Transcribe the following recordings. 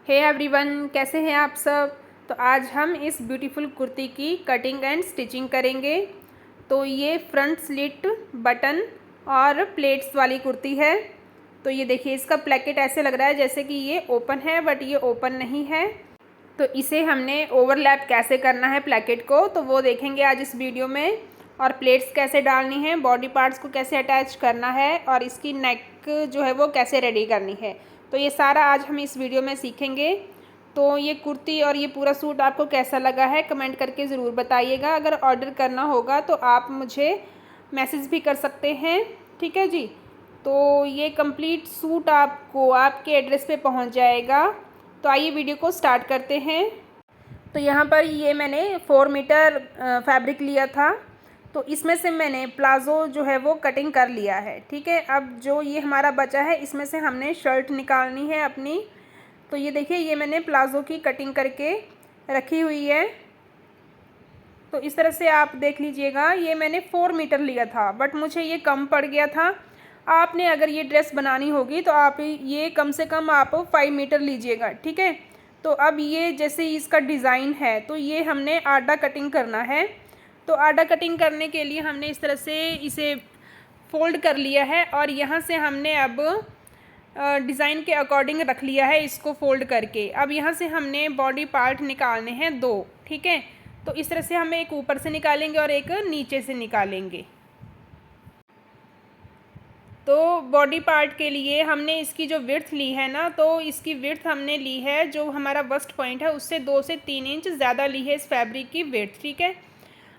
Hey everyone, कैसे हैं आप सब। तो आज हम इस ब्यूटीफुल कुर्ती की कटिंग एंड स्टिचिंग करेंगे। तो ये फ्रंट स्लिट बटन और प्लेट्स वाली कुर्ती है। तो ये देखिए, इसका प्लेकेट ऐसे लग रहा है जैसे कि ये ओपन है, बट ये ओपन नहीं है। तो इसे हमने ओवरलैप कैसे करना है प्लेकेट को, तो वो देखेंगे आज इस वीडियो में। और प्लेट्स कैसे डालनी है, बॉडी पार्ट्स को कैसे अटैच करना है, और इसकी नेक जो है वो कैसे रेडी करनी है। तो ये सारा आज हम इस वीडियो में सीखेंगे। तो ये कुर्ती और ये पूरा सूट आपको कैसा लगा है कमेंट करके ज़रूर बताइएगा। अगर ऑर्डर करना होगा तो आप मुझे मैसेज भी कर सकते हैं, ठीक है जी। तो ये कंप्लीट सूट आपको आपके एड्रेस पे पहुंच जाएगा। तो आइए वीडियो को स्टार्ट करते हैं। तो यहाँ पर ये मैंने 4 मीटर फैब्रिक लिया था। तो इसमें से मैंने प्लाज़ो जो है वो कटिंग कर लिया है, ठीक है। अब जो ये हमारा बचा है इसमें से हमने शर्ट निकालनी है अपनी। तो ये देखिए, ये मैंने प्लाज़ो की कटिंग करके रखी हुई है। तो इस तरह से आप देख लीजिएगा, ये मैंने 4 मीटर लिया था, बट मुझे ये कम पड़ गया था। आपने अगर ये ड्रेस बनानी होगी तो आप ये कम से कम आप 5 मीटर लीजिएगा, ठीक है। तो अब ये जैसे इसका डिज़ाइन है, तो ये हमने आडा कटिंग करना है। तो आडा कटिंग करने के लिए हमने इस तरह से इसे फोल्ड कर लिया है, और यहाँ से हमने अब डिज़ाइन के अकॉर्डिंग रख लिया है इसको फोल्ड करके। अब यहाँ से हमने बॉडी पार्ट निकालने हैं 2, ठीक है। तो इस तरह से हम एक ऊपर से निकालेंगे और एक नीचे से निकालेंगे। तो बॉडी पार्ट के लिए हमने इसकी जो विड्थ ली है ना, तो इसकी विड्थ हमने ली है, जो हमारा बस्ट पॉइंट है उससे 2 से 3 इंच ज़्यादा ली है इस फैब्रिक की विड्थ, ठीक है।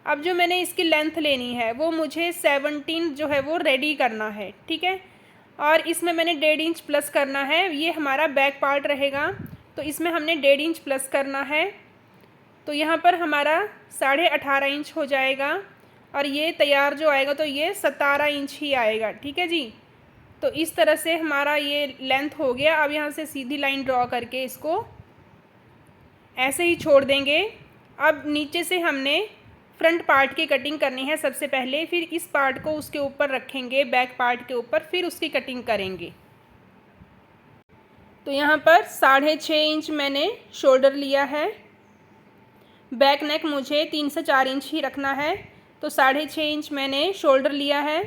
अब जो मैंने इसकी लेंथ लेनी है वो मुझे 17 जो है वो रेडी करना है, ठीक है। और इसमें मैंने 1.5 इंच प्लस करना है, ये हमारा बैक पार्ट रहेगा। तो इसमें हमने 1.5 इंच प्लस करना है। तो यहाँ पर हमारा 18.5 इंच हो जाएगा, और ये तैयार जो आएगा तो ये 17 इंच ही आएगा, ठीक है जी। तो इस तरह से हमारा ये लेंथ हो गया। अब यहाँ से सीधी लाइन ड्रॉ करके इसको ऐसे ही छोड़ देंगे। अब नीचे से हमने फ्रंट पार्ट की कटिंग करनी है सबसे पहले, फिर इस पार्ट को उसके ऊपर रखेंगे बैक पार्ट के ऊपर, फिर उसकी कटिंग करेंगे। तो यहाँ पर 6.5 इंच मैंने शोल्डर लिया है। बैक नेक मुझे 3 से 4 इंच ही रखना है। तो 6.5 इंच मैंने शोल्डर लिया है,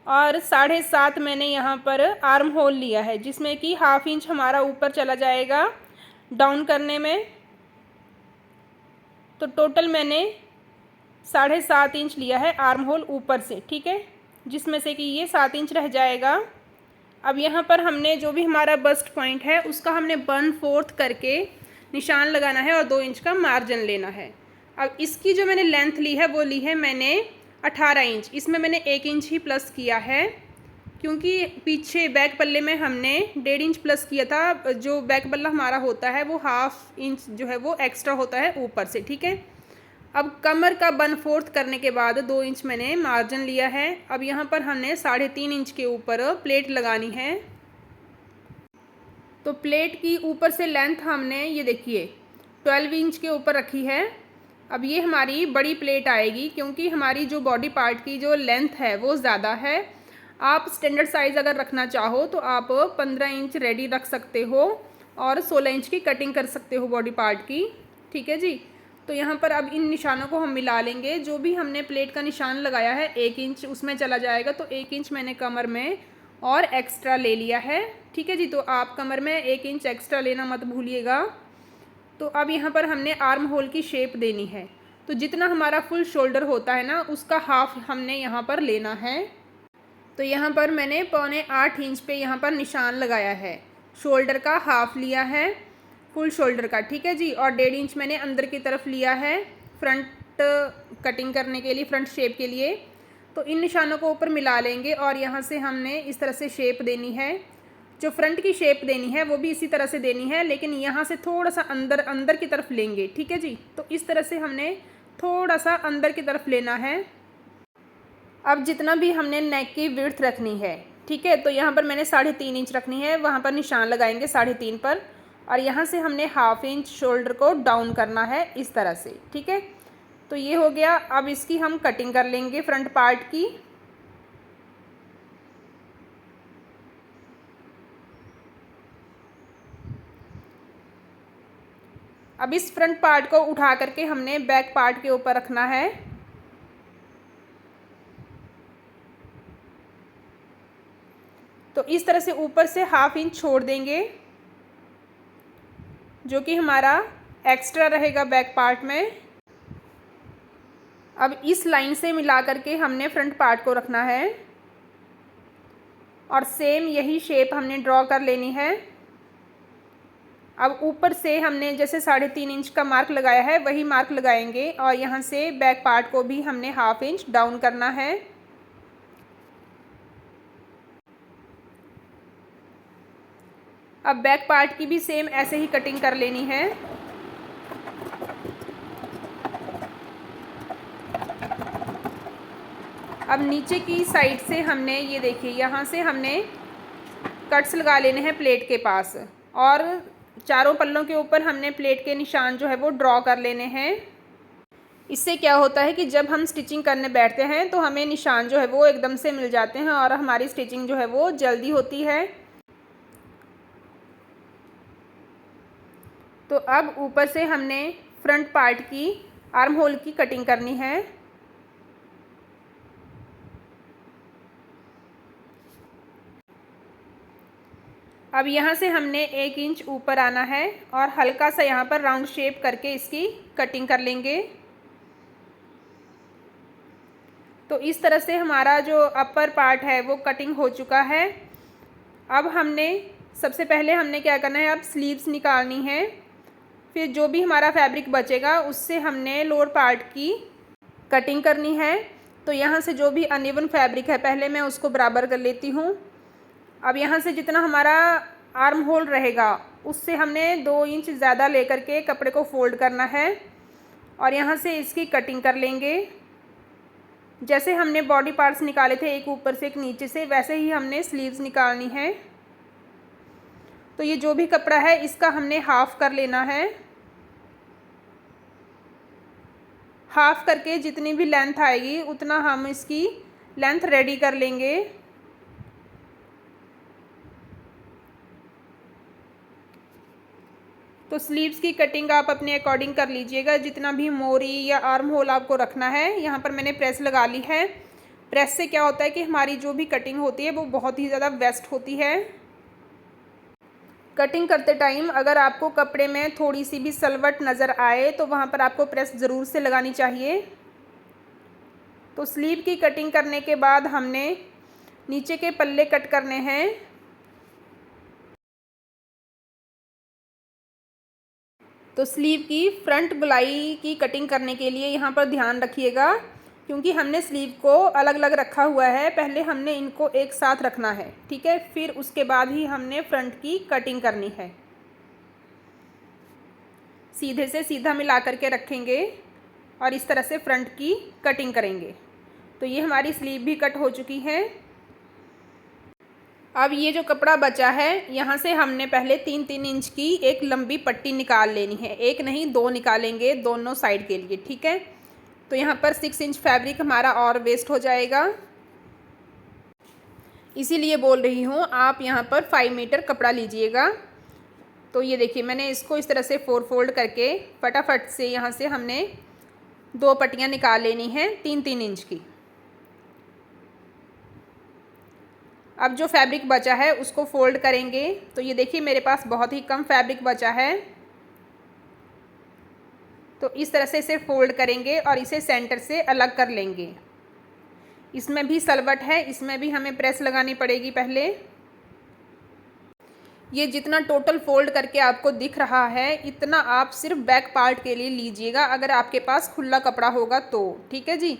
और 7.5 मैंने यहाँ पर आर्म होल लिया है, जिसमें कि 1/2 इंच हमारा ऊपर चला जाएगा डाउन करने में। तो टोटल मैंने 7.5 इंच लिया है आर्म होल ऊपर से, ठीक है, जिसमें से कि ये 7 इंच रह जाएगा। अब यहाँ पर हमने जो भी हमारा बस्ट पॉइंट है उसका हमने 1/4 करके निशान लगाना है, और 2 इंच का मार्जिन लेना है। अब इसकी जो मैंने लेंथ ली है वो ली है मैंने 18 इंच। इसमें मैंने 1 इंच ही प्लस किया है, क्योंकि पीछे बैक पल्ले में हमने 1.5 इंच प्लस किया था। जो बैक पल्ला हमारा होता है वो 1/2 इंच जो है वो एक्स्ट्रा होता है ऊपर से, ठीक है। अब कमर का 1/4 करने के बाद 2 इंच मैंने मार्जिन लिया है। अब यहाँ पर हमने 3.5 इंच के ऊपर प्लेट लगानी है। तो प्लेट की ऊपर से लेंथ हमने ये देखिए 12 इंच के ऊपर रखी है। अब ये हमारी बड़ी प्लेट आएगी, क्योंकि हमारी जो बॉडी पार्ट की जो लेंथ है वो ज़्यादा है। आप स्टैंडर्ड साइज़ अगर रखना चाहो तो आप 15 इंच रेडी रख सकते हो, और 16 इंच की कटिंग कर सकते हो बॉडी पार्ट की, ठीक है जी। तो यहाँ पर अब इन निशानों को हम मिला लेंगे। जो भी हमने प्लेट का निशान लगाया है 1 इंच उसमें चला जाएगा, तो 1 इंच मैंने कमर में और एक्स्ट्रा ले लिया है, ठीक है जी। तो आप कमर में 1 इंच एक्स्ट्रा लेना मत भूलिएगा। तो अब यहाँ पर हमने आर्म होल की शेप देनी है। तो जितना हमारा फुल शोल्डर होता है ना, उसका हाफ हमने यहाँ पर लेना है। तो यहाँ पर मैंने 7.25 इंच पे यहाँ पर निशान लगाया है। शोल्डर का हाफ लिया है फुल शोल्डर का, ठीक है जी। और 1.5 इंच मैंने अंदर की तरफ लिया है फ्रंट कटिंग करने के लिए, फ्रंट शेप के लिए। तो इन निशानों को ऊपर मिला लेंगे, और यहाँ से हमने इस तरह से शेप देनी है। जो फ्रंट की शेप देनी है वो भी इसी तरह से देनी है, लेकिन यहाँ से थोड़ा सा अंदर अंदर की तरफ लेंगे, ठीक है जी। तो इस तरह से हमने थोड़ा सा अंदर की तरफ लेना है। अब जितना भी हमने नेक की विड्थ रखनी है, ठीक है, तो यहाँ पर मैंने 3.5 इंच रखनी है, वहाँ पर निशान लगाएंगे 3.5 पर, और यहाँ से हमने 1/2 इंच शोल्डर को डाउन करना है इस तरह से, ठीक है। तो ये हो गया। अब इसकी हम कटिंग कर लेंगे फ्रंट पार्ट की। अब इस फ्रंट पार्ट को उठा करके हमने बैक पार्ट के ऊपर रखना है। तो इस तरह से ऊपर से 1/2 इंच छोड़ देंगे, जो कि हमारा एक्स्ट्रा रहेगा बैक पार्ट में। अब इस लाइन से मिला करके हमने फ्रंट पार्ट को रखना है और सेम यही शेप हमने ड्रॉ कर लेनी है। अब ऊपर से हमने जैसे 3.5 इंच का मार्क लगाया है वही मार्क लगाएंगे और यहाँ से बैक पार्ट को भी हमने 1/2 इंच डाउन करना है। अब बैक पार्ट की भी सेम ऐसे ही कटिंग कर लेनी है। अब नीचे की साइड से हमने ये देखिए यहाँ से हमने कट्स लगा लेने हैं प्लेट के पास और चारों पल्लों के ऊपर हमने प्लेट के निशान जो है वो ड्रॉ कर लेने हैं। इससे क्या होता है कि जब हम स्टिचिंग करने बैठते हैं तो हमें निशान जो है वो एकदम से मिल जाते हैं और हमारी स्टिचिंग जो है वो जल्दी होती है। तो अब ऊपर से हमने फ्रंट पार्ट की आर्म होल की कटिंग करनी है। अब यहाँ से हमने 1 इंच ऊपर आना है और हल्का सा यहाँ पर राउंड शेप करके इसकी कटिंग कर लेंगे। तो इस तरह से हमारा जो अपर पार्ट है वो कटिंग हो चुका है। अब हमने सबसे पहले हमने क्या करना है, अब स्लीव्स निकालनी है। फिर जो भी हमारा फैब्रिक बचेगा उससे हमने लोअर पार्ट की कटिंग करनी है। तो यहाँ से जो भी अनइवन फैब्रिक है पहले मैं उसको बराबर कर लेती हूँ। अब यहाँ से जितना हमारा आर्म होल रहेगा उससे हमने 2 इंच ज़्यादा लेकर के कपड़े को फोल्ड करना है और यहाँ से इसकी कटिंग कर लेंगे। जैसे हमने बॉडी पार्ट्स निकाले थे एक ऊपर से एक नीचे से, वैसे ही हमने स्लीव्स निकालनी है। तो ये जो भी कपड़ा है इसका हमने हाफ़ कर लेना है। हाफ़ करके जितनी भी लेंथ आएगी उतना हम इसकी लेंथ रेडी कर लेंगे। तो स्लीव्स की कटिंग आप अपने अकॉर्डिंग कर लीजिएगा, जितना भी मोरी या आर्म होल आपको रखना है। यहाँ पर मैंने प्रेस लगा ली है। प्रेस से क्या होता है कि हमारी जो भी कटिंग होती है वो बहुत ही ज़्यादा बेस्ट होती है। कटिंग करते टाइम अगर आपको कपड़े में थोड़ी सी भी सलवट नज़र आए तो वहाँ पर आपको प्रेस ज़रूर से लगानी चाहिए। तो स्लीव की कटिंग करने के बाद हमने नीचे के पल्ले कट करने हैं। तो स्लीव की फ्रंट गोलाई की कटिंग करने के लिए यहाँ पर ध्यान रखिएगा, क्योंकि हमने स्लीव को अलग अलग रखा हुआ है। पहले हमने इनको एक साथ रखना है, ठीक है। फिर उसके बाद ही हमने फ्रंट की कटिंग करनी है। सीधे से सीधा मिला करके रखेंगे और इस तरह से फ्रंट की कटिंग करेंगे। तो ये हमारी स्लीव भी कट हो चुकी है। अब ये जो कपड़ा बचा है यहाँ से हमने पहले 3-3 इंच की एक लंबी पट्टी निकाल लेनी है। एक नहीं 2 निकालेंगे दोनों साइड के लिए, ठीक है। तो यहाँ पर 6 इंच फैब्रिक हमारा और वेस्ट हो जाएगा, इसीलिए बोल रही हूँ आप यहाँ पर 5 मीटर कपड़ा लीजिएगा। तो ये देखिए मैंने इसको इस तरह से 4 फोल्ड करके फटाफट से यहाँ से हमने 2 पट्टियाँ निकाल लेनी हैं 3-3 इंच की। अब जो फैब्रिक बचा है उसको फ़ोल्ड करेंगे। तो ये देखिए मेरे पास बहुत ही कम फैब्रिक बचा है। तो इस तरह से इसे फ़ोल्ड करेंगे और इसे सेंटर से अलग कर लेंगे। इसमें भी सलवट है, इसमें भी हमें प्रेस लगानी पड़ेगी पहले। ये जितना टोटल फ़ोल्ड करके आपको दिख रहा है इतना आप सिर्फ बैक पार्ट के लिए लीजिएगा, अगर आपके पास खुला कपड़ा होगा तो, ठीक है जी।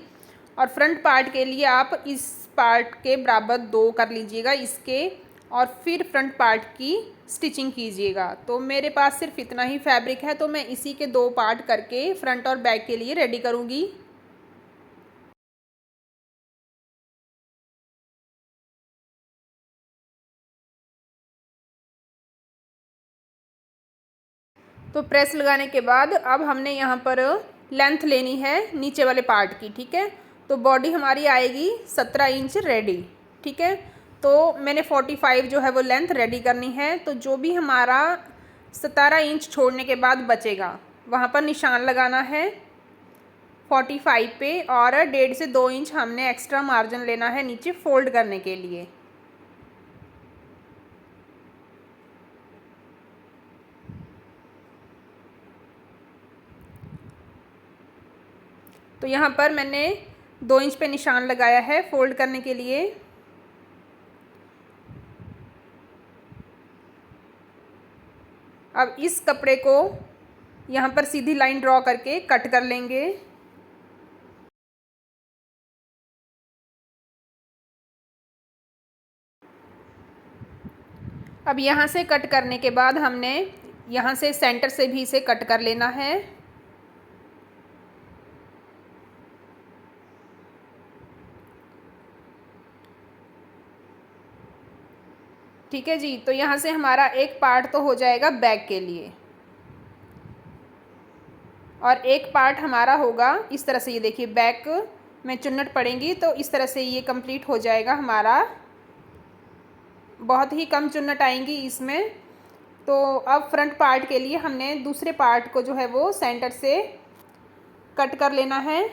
और फ्रंट पार्ट के लिए आप इस पार्ट के बराबर 2 कर लीजिएगा इसके, और फिर फ्रंट पार्ट की स्टिचिंग कीजिएगा। तो मेरे पास सिर्फ इतना ही फैब्रिक है, तो मैं इसी के 2 पार्ट करके फ्रंट और बैक के लिए रेडी करूँगी। तो प्रेस लगाने के बाद अब हमने यहाँ पर लेंथ लेनी है नीचे वाले पार्ट की, ठीक है। तो बॉडी हमारी आएगी 17 इंच रेडी, ठीक है। तो मैंने 45 जो है वो लेंथ रेडी करनी है। तो जो भी हमारा 17 इंच छोड़ने के बाद बचेगा वहाँ पर निशान लगाना है 45 पे, और 1.5 से 2 इंच हमने एक्स्ट्रा मार्जिन लेना है नीचे फोल्ड करने के लिए। तो यहाँ पर मैंने 2 इंच पे निशान लगाया है फोल्ड करने के लिए। अब इस कपड़े को यहाँ पर सीधी लाइन ड्रॉ करके कट कर लेंगे। अब यहाँ से कट करने के बाद हमने यहाँ से सेंटर से भी इसे कट कर लेना है। ठीक है जी, तो यहाँ से हमारा एक पार्ट तो हो जाएगा बैक के लिए, और एक पार्ट हमारा होगा इस तरह से। ये देखिए बैक में चुन्नट पड़ेंगी तो इस तरह से ये कंप्लीट हो जाएगा हमारा। बहुत ही कम चुन्नट आएंगी इसमें। तो अब फ्रंट पार्ट के लिए हमने दूसरे पार्ट को जो है वो सेंटर से कट कर लेना है।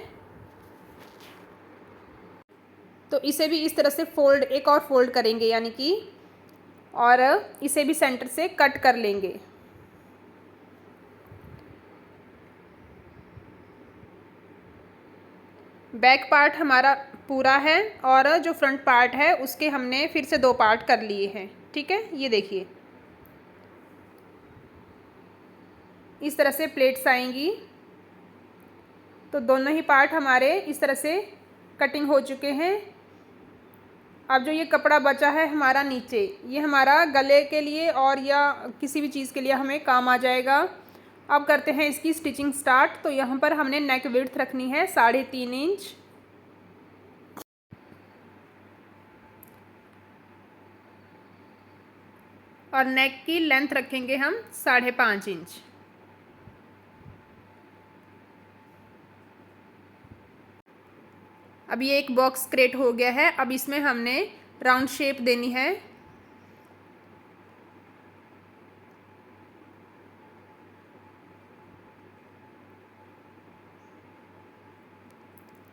तो इसे भी इस तरह से फोल्ड, एक और फोल्ड करेंगे यानी कि, और इसे भी सेंटर से कट कर लेंगे। बैक पार्ट हमारा पूरा है और जो फ्रंट पार्ट है उसके हमने फिर से 2 पार्ट कर लिए हैं। ठीक है, ये देखिए इस तरह से प्लेट्स आएंगी। तो दोनों ही पार्ट हमारे इस तरह से कटिंग हो चुके हैं। अब जो ये कपड़ा बचा है हमारा नीचे, ये हमारा गले के लिए और या किसी भी चीज़ के लिए हमें काम आ जाएगा। अब करते हैं इसकी स्टिचिंग स्टार्ट। तो यहाँ पर हमने नेक विड्थ रखनी है 3.5 इंच, और नेक की लेंथ रखेंगे हम 5.5 इंच। अब ये एक बॉक्स क्रिएट हो गया है। अब इसमें हमने राउंड शेप देनी है।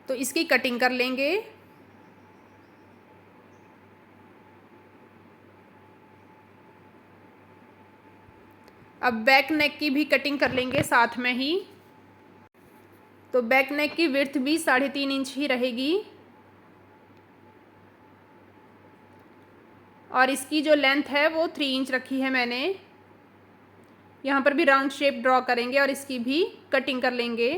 तो इसकी कटिंग कर लेंगे। अब बैक नेक की भी कटिंग कर लेंगे साथ में ही। तो बैक नेक की विड्थ भी 3.5 इंच ही रहेगी, और इसकी जो लेंथ है वो 3 इंच रखी है मैंने। यहाँ पर भी राउंड शेप ड्रॉ करेंगे और इसकी भी कटिंग कर लेंगे।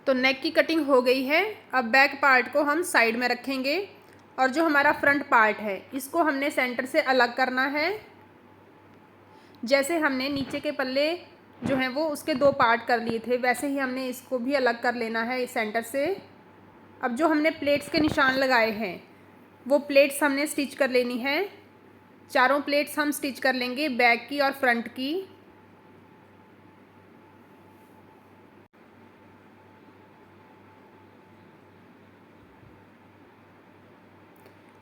तो नेक की कटिंग हो गई है। अब बैक पार्ट को हम साइड में रखेंगे, और जो हमारा फ्रंट पार्ट है इसको हमने सेंटर से अलग करना है। जैसे हमने नीचे के पल्ले जो हैं वो उसके 2 पार्ट कर लिए थे, वैसे ही हमने इसको भी अलग कर लेना है सेंटर से। अब जो हमने प्लेट्स के निशान लगाए हैं वो प्लेट्स हमने स्टिच कर लेनी है। चारों प्लेट्स हम स्टिच कर लेंगे, बैक की और फ्रंट की।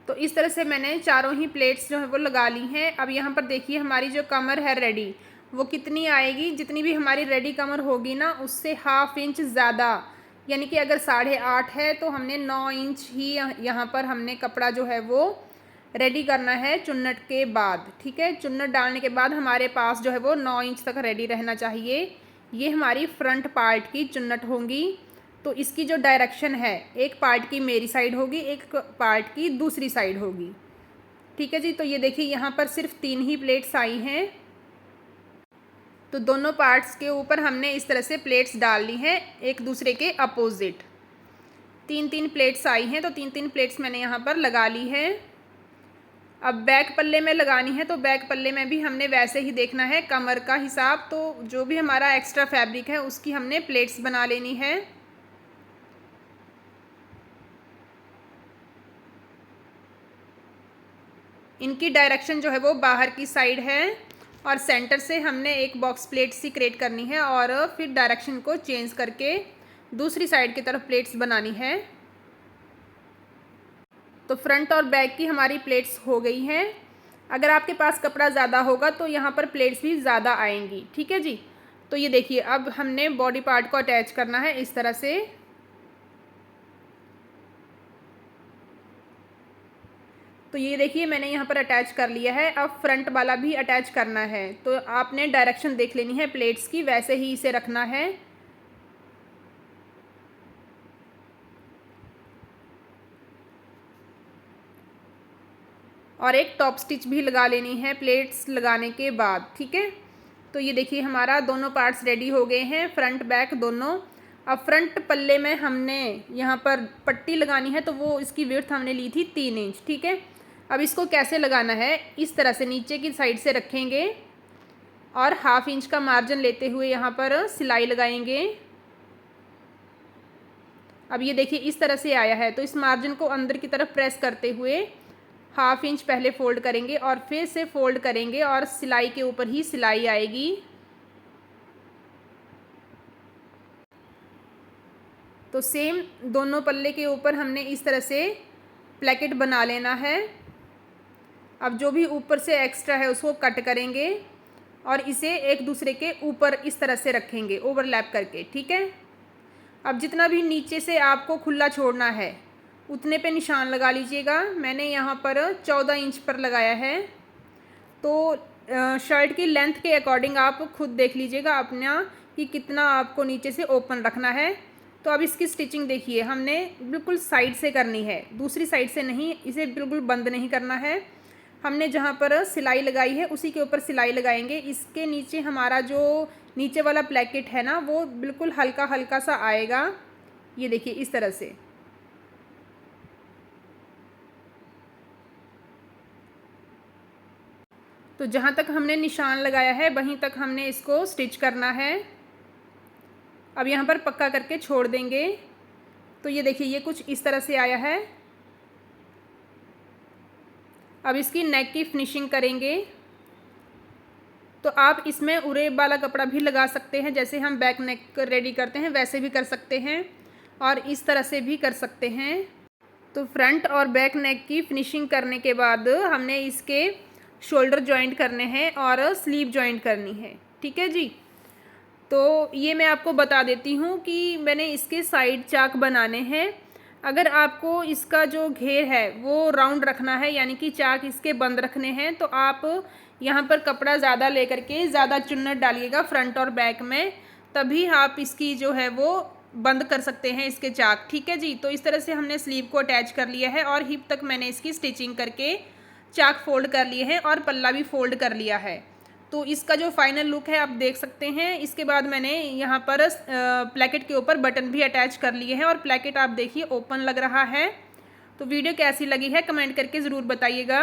तो इस तरह से मैंने चारों ही प्लेट्स जो है वो लगा ली हैं। अब यहाँ पर देखिए हमारी जो कमर है रेडी, वो कितनी आएगी। जितनी भी हमारी रेडी कमर होगी ना उससे 1/2 इंच ज़्यादा, यानी कि अगर 8.5 है तो हमने 9 इंच ही यहाँ पर हमने कपड़ा जो है वो रेडी करना है चुन्नट के बाद। ठीक है, चुन्नट डालने के बाद हमारे पास जो है वो 9 इंच तक रेडी रहना चाहिए। ये हमारी फ्रंट पार्ट की चुन्नट होंगी। तो इसकी जो डायरेक्शन है, एक पार्ट की मेरी साइड होगी, एक पार्ट की दूसरी साइड होगी। ठीक है जी, तो ये देखिए यहाँ पर सिर्फ 3 ही प्लेट्स आई हैं। तो दोनों पार्ट्स के ऊपर हमने इस तरह से प्लेट्स डाल ली हैं एक दूसरे के अपोजिट। 3 प्लेट्स आई हैं, तो 3 प्लेट्स मैंने यहाँ पर लगा ली है। अब बैक पल्ले में लगानी है, तो बैक पल्ले में भी हमने वैसे ही देखना है कमर का हिसाब। तो जो भी हमारा एक्स्ट्रा फैब्रिक है उसकी हमने प्लेट्स बना लेनी है। इनकी डायरेक्शन जो है वो बाहर की साइड है, और सेंटर से हमने एक बॉक्स प्लेट सी क्रिएट करनी है, और फिर डायरेक्शन को चेंज करके दूसरी साइड की तरफ प्लेट्स बनानी है। तो फ्रंट और बैक की हमारी प्लेट्स हो गई हैं। अगर आपके पास कपड़ा ज़्यादा होगा तो यहाँ पर प्लेट्स भी ज़्यादा आएंगी, ठीक है जी। तो ये देखिए, अब हमने बॉडी पार्ट को अटैच करना है इस तरह से। तो ये देखिए, मैंने यहाँ पर अटैच कर लिया है। अब फ्रंट वाला भी अटैच करना है, तो आपने डायरेक्शन देख लेनी है प्लेट्स की, वैसे ही इसे रखना है। और एक टॉप स्टिच भी लगा लेनी है प्लेट्स लगाने के बाद, ठीक है। तो ये देखिए, हमारा दोनों पार्ट्स रेडी हो गए हैं, फ्रंट बैक दोनों। अब फ्रंट पल्ले में हमने यहाँ पर पट्टी लगानी है, तो वो इसकी विड्थ हमने ली थी 3 इंच, ठीक है। अब इसको कैसे लगाना है, इस तरह से नीचे की साइड से रखेंगे और 1/2 इंच का मार्जिन लेते हुए यहाँ पर सिलाई लगाएंगे। अब ये देखिए, इस तरह से आया है, तो इस मार्जिन को अंदर की तरफ प्रेस करते हुए 1/2 इंच पहले फ़ोल्ड करेंगे और फिर से फ़ोल्ड करेंगे और सिलाई के ऊपर ही सिलाई आएगी। तो सेम दोनों पल्ले के ऊपर हमने इस तरह से प्लेकेट बना लेना है। अब जो भी ऊपर से एक्स्ट्रा है उसको कट करेंगे और इसे एक दूसरे के ऊपर इस तरह से रखेंगे ओवरलैप करके, ठीक है। अब जितना भी नीचे से आपको खुला छोड़ना है उतने पे निशान लगा लीजिएगा। मैंने यहाँ पर 14 इंच पर लगाया है। तो शर्ट की लेंथ के अकॉर्डिंग आप खुद देख लीजिएगा अपना कि कितना आपको नीचे से ओपन रखना है। तो अब इसकी स्टिचिंग देखिए, हमने बिल्कुल साइड से करनी है, दूसरी साइड से नहीं। इसे बिल्कुल बंद नहीं करना है। हमने जहाँ पर सिलाई लगाई है उसी के ऊपर सिलाई लगाएंगे। इसके नीचे हमारा जो नीचे वाला प्लेकेट है ना, वो बिल्कुल हल्का हल्का सा आएगा। ये देखिए, इस तरह से। तो जहाँ तक हमने निशान लगाया है वहीं तक हमने इसको स्टिच करना है। अब यहाँ पर पक्का करके छोड़ देंगे। तो ये देखिए, ये कुछ इस तरह से आया है। अब इसकी नेक की फिनिशिंग करेंगे। तो आप इसमें उरेब वाला कपड़ा भी लगा सकते हैं, जैसे हम बैक नेक रेडी करते हैं वैसे भी कर सकते हैं और इस तरह से भी कर सकते हैं। तो फ्रंट और बैक नेक की फिनिशिंग करने के बाद हमने इसके शोल्डर जॉइंट करने हैं और स्लीव जॉइंट करनी है, ठीक है जी। तो ये मैं आपको बता देती हूँ कि मैंने इसके साइड चाक बनाने हैं। अगर आपको इसका जो घेर है वो राउंड रखना है, यानी कि चाक इसके बंद रखने हैं, तो आप यहाँ पर कपड़ा ज़्यादा लेकर के ज़्यादा चुन्नट डालिएगा फ्रंट और बैक में, तभी आप इसकी जो है वो बंद कर सकते हैं इसके चाक, ठीक है जी। तो इस तरह से हमने स्लीव को अटैच कर लिया है और हिप तक मैंने इसकी स्टिचिंग करके चाक फोल्ड कर लिए हैं और पल्ला भी फोल्ड कर लिया है। तो इसका जो फाइनल लुक है आप देख सकते हैं। इसके बाद मैंने यहाँ पर प्लेकेट के ऊपर बटन भी अटैच कर लिए हैं और प्लेकेट आप देखिए ओपन लग रहा है। तो वीडियो कैसी लगी है कमेंट करके ज़रूर बताइएगा।